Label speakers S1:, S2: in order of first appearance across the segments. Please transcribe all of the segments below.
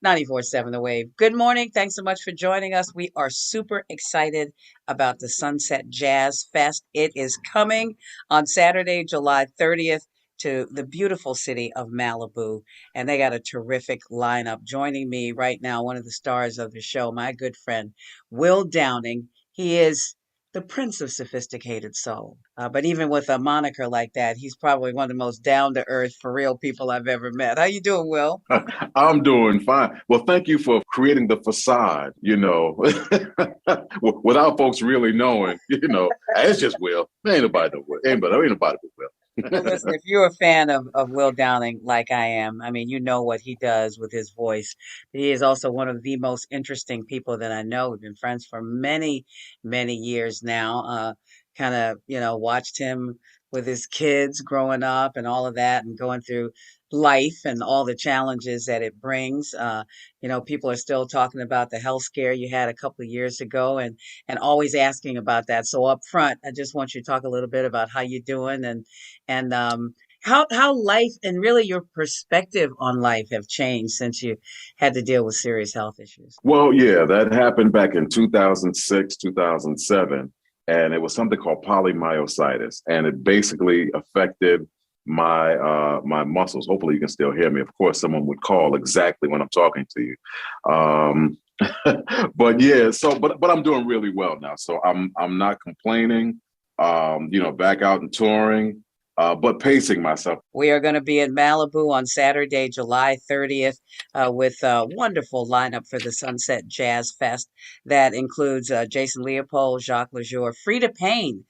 S1: 94.7 The Wave. Good morning. Thanks so much for joining us. We are super excited about the Sunset Jazz Fest. It is coming on Saturday, July 30th to the beautiful city of Malibu. And they got a terrific lineup. Joining me right now, one of the stars of the show, my good friend, Will Downing. He is the Prince of Sophisticated Soul. But even with a moniker like that, he's probably one of the most down to earth, for real people I've ever met. How you doing, Will?
S2: I'm doing fine. Well, thank you for creating the facade, without folks really knowing, it's just Will. Ain't nobody know Will. Ain't nobody but
S1: Well,
S2: Will.
S1: listen, if you're a fan of Will Downing like I am, I mean, you know what he does with his voice. He is also one of the most interesting people that I know. We've been friends for many, many years now. Kind of, watched him with his kids growing up and all of that and going through life and all the challenges that it brings. People are still talking about the health scare you had a couple of years ago and always asking about that. So up front, I just want you to talk a little bit about how you're doing and how life and really your perspective on life have changed since you had to deal with serious health issues.
S2: Well, yeah, that happened back in 2006, 2007, and it was something called polymyositis, and it basically affected my muscles. Hopefully, you can still hear me. Of course, someone would call exactly when I'm talking to you. Um, but yeah, but I'm doing really well now, so I'm not complaining. Back out and touring, but pacing myself.
S1: We are going to be in Malibu on Saturday, July 30th, with a wonderful lineup for the Sunset Jazz Fest. That includes Jason Leopold, Jacques Lejour, Freda Payne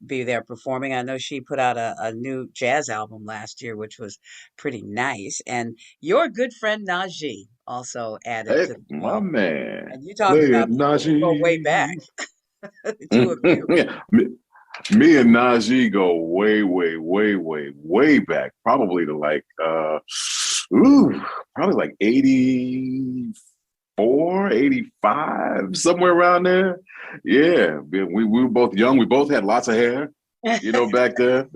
S1: be there performing. I know she put out a new jazz album last year, which was pretty nice. And your good friend Najee also added
S2: Hey,
S1: to the
S2: my
S1: call.
S2: man,
S1: And you talking
S2: play it,
S1: about people who go way back,
S2: Najee.
S1: the two of you.
S2: Me and Najee go way, way, way, way, way back. Probably to probably like 84, 85, somewhere around there. Yeah, we were both young. We both had lots of hair, back then.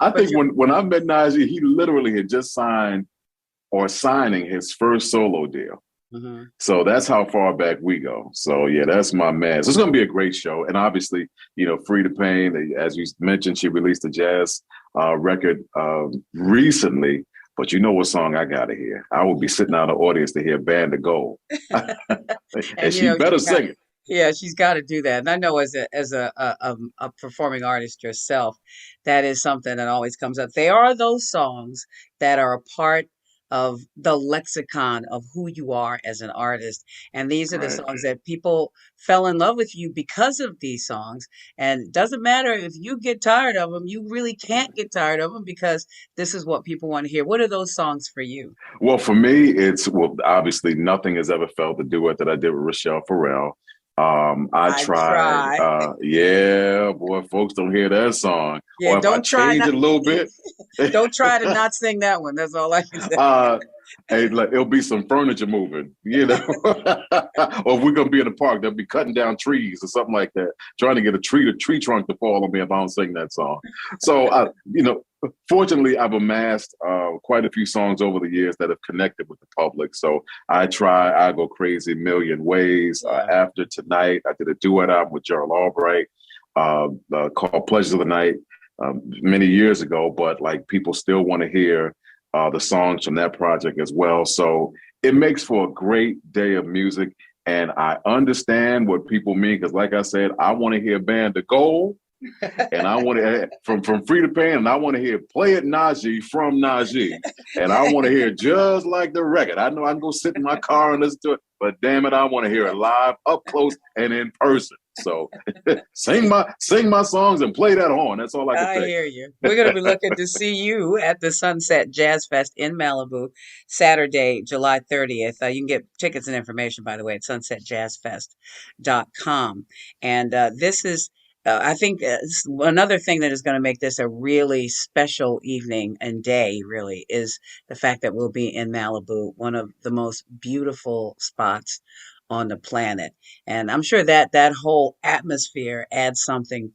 S2: I think
S1: But you
S2: when I met Najee, he literally had just signed or signing his first solo deal.
S1: Mhm.
S2: So that's how far back we go. So yeah, that's my man. So it's going to be a great show, and obviously, Freda Payne, as you mentioned, she released a jazz record recently. But you know what song I got to hear? I will be sitting out in the audience to hear "Band of Gold," and
S1: and
S2: she better sing it.
S1: she's got to do that. And I know as a performing artist yourself, that is something that always comes up. They are those songs that are a part of the lexicon of who you are as an artist. And these are the
S2: Right.
S1: songs that people fell in love with you because of these songs. And it doesn't matter if you get tired of them, you really can't get tired of them because this is what people want to hear. What are those songs for you?
S2: Well, for me, obviously nothing has ever felt the duet that I did with Rochelle Farrell. I
S1: I
S2: tried,
S1: try.
S2: yeah, boy, folks don't hear that song.
S1: Yeah,
S2: Or if I
S1: don't try
S2: change
S1: not
S2: it a little bit,
S1: don't try to not sing that one. That's all I can say.
S2: uh, hey, like, it'll be some furniture moving, or if we're gonna be in the park, they'll be cutting down trees or something like that, trying to get a tree trunk to fall on me if I don't sing that song. So, fortunately, I've amassed quite a few songs over the years that have connected with the public. So I go crazy a million ways.
S1: Yeah.
S2: After tonight, I did a duet album with Gerald Albright called Pleasures of the Night many years ago, but like people still want to hear the songs from that project as well. So it makes for a great day of music. And I understand what people mean because, like I said, I want to hear Band of Gold and I want to from Freda Payne, and I want to hear "Play It Najee" from Najee, and I want to hear just like the record. I know I can go sit in my car and listen to it, but damn it, I want to hear it live, up close, and in person. So sing my songs and play that horn. That's all I can
S1: I
S2: say.
S1: hear you. We're going to be looking to see you at the Sunset Jazz Fest in Malibu, Saturday, July 30th. You can get tickets and information, by the way, at sunsetjazzfest.com. And this is, I think, another thing that is going to make this a really special evening and day, really, is the fact that we'll be in Malibu, one of the most beautiful spots on the planet. And I'm sure that that whole atmosphere adds something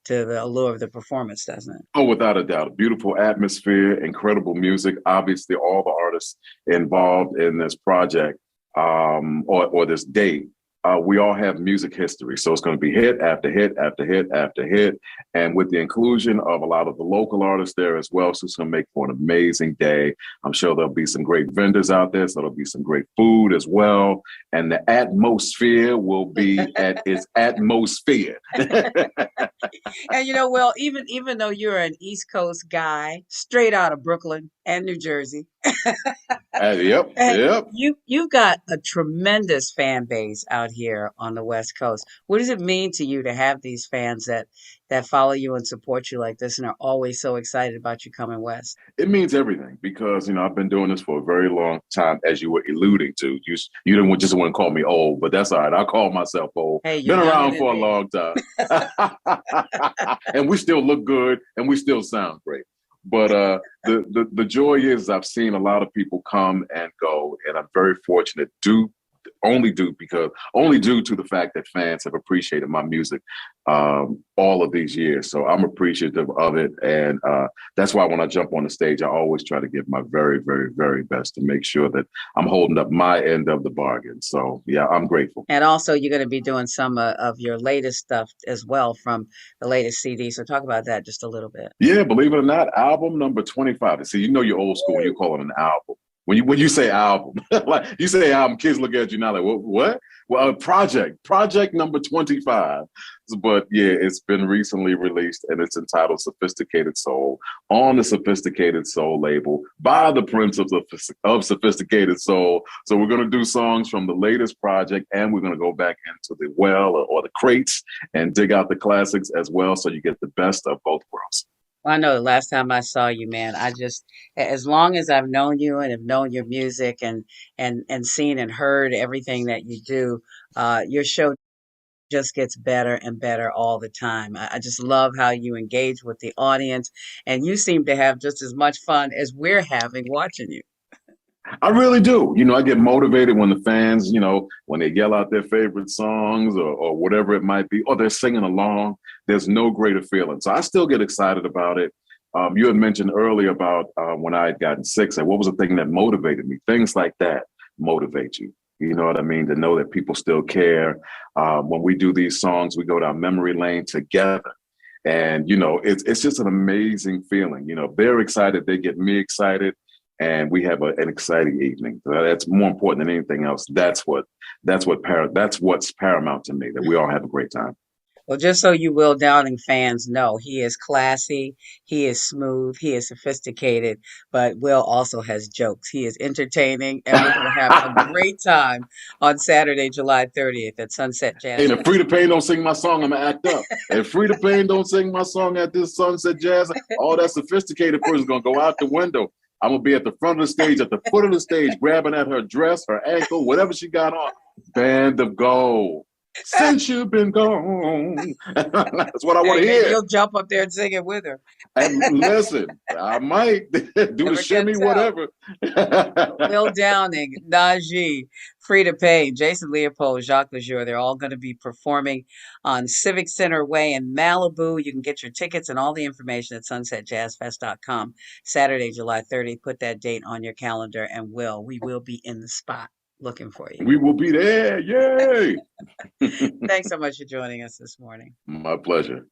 S1: to the allure of the performance, doesn't it?
S2: Oh, without a doubt, a beautiful atmosphere, incredible music. Obviously, all the artists involved in this project or this date, we all have music history. So it's going to be hit after hit after hit after hit. And with the inclusion of a lot of the local artists there as well, so it's going to make for an amazing day. I'm sure there'll be some great vendors out there. So there'll be some great food as well. And the atmosphere will be at its atmosphere.
S1: And Will, even though you're an East Coast guy, straight out of Brooklyn and New Jersey,
S2: Yep,
S1: hey,
S2: yep.
S1: you've got a tremendous fan base out here on the West Coast. What does it mean to you to have these fans that follow you and support you like this and are always so excited about you coming west?
S2: It means everything because I've been doing this for a very long time, as you were alluding to. You didn't just want to call me old, but that's all right. I call myself old.
S1: Hey, you're
S2: Been
S1: younger
S2: around
S1: than
S2: for a
S1: me.
S2: long time, and we still look good and we still sound great. But the joy is I've seen a lot of people come and go, and I'm very fortunate only due to the fact that fans have appreciated my music all of these years. So I'm appreciative of it, and that's why when I jump on the stage, I always try to give my very, very, very best to make sure that I'm holding up my end of the bargain. So yeah, I'm grateful.
S1: And also, you're going to be doing some of your latest stuff as well from the latest CD. So talk about that just a little bit.
S2: Yeah, believe it or not, album number 25. See, you're old school when you call it an album. When you say album, like you say album, kids look at you now like what? Well, project number 25. But yeah, it's been recently released and it's entitled "Sophisticated Soul" on the Sophisticated Soul label by the Prince of Sophisticated Soul. So we're gonna do songs from the latest project, and we're gonna go back into the well or the crates and dig out the classics as well, so you get the best of both worlds.
S1: Well, I know the last time I saw you, man, as long as I've known you and have known your music and seen and heard everything that you do, your show just gets better and better all the time. I just love how you engage with the audience, and you seem to have just as much fun as we're having watching you.
S2: I really do. I get motivated when the fans, when they yell out their favorite songs or whatever it might be, or they're singing along. There's no greater feeling. So I still get excited about it. You had mentioned earlier about when I had gotten sick. So what was the thing that motivated me? Things like that motivate you. You know what I mean? To know that people still care. When we do these songs, we go down memory lane together. And, it's just an amazing feeling. They're excited. They get me excited, and we have an exciting evening. So that's more important than anything else. That's what's paramount to me. That we all have a great time.
S1: Well, just so you Will Downing fans know, he is classy, he is smooth, he is sophisticated, but Will also has jokes. He is entertaining, and we're going to have a great time on Saturday, July 30th at Sunset
S2: Hey,
S1: Jazz
S2: and if
S1: Fest.
S2: Freda Payne don't sing my song, I'm gonna act up. If Freda Payne don't sing my song at this Sunset Jazz, all that sophisticated person's gonna go out the window. I'm gonna be at the front of the stage, at the foot of the stage, grabbing at her dress, her ankle, whatever she got on. Band of gold. Since you've been gone. That's what I want
S1: Hey,
S2: to
S1: maybe
S2: hear.
S1: you'll jump up there and sing it with her.
S2: And listen, I might do the
S1: Never can
S2: shimmy,
S1: tell.
S2: whatever.
S1: Will Downing, Najee, Freda Payne, Jason Leopold, Jacques Lejour, they're all going to be performing on Civic Center Way in Malibu. You can get your tickets and all the information at sunsetjazzfest.com. Saturday, July 30th. Put that date on your calendar, and we will be in the spot looking for you.
S2: We will be there. Yay.
S1: Thanks so much for joining us this morning.
S2: My pleasure.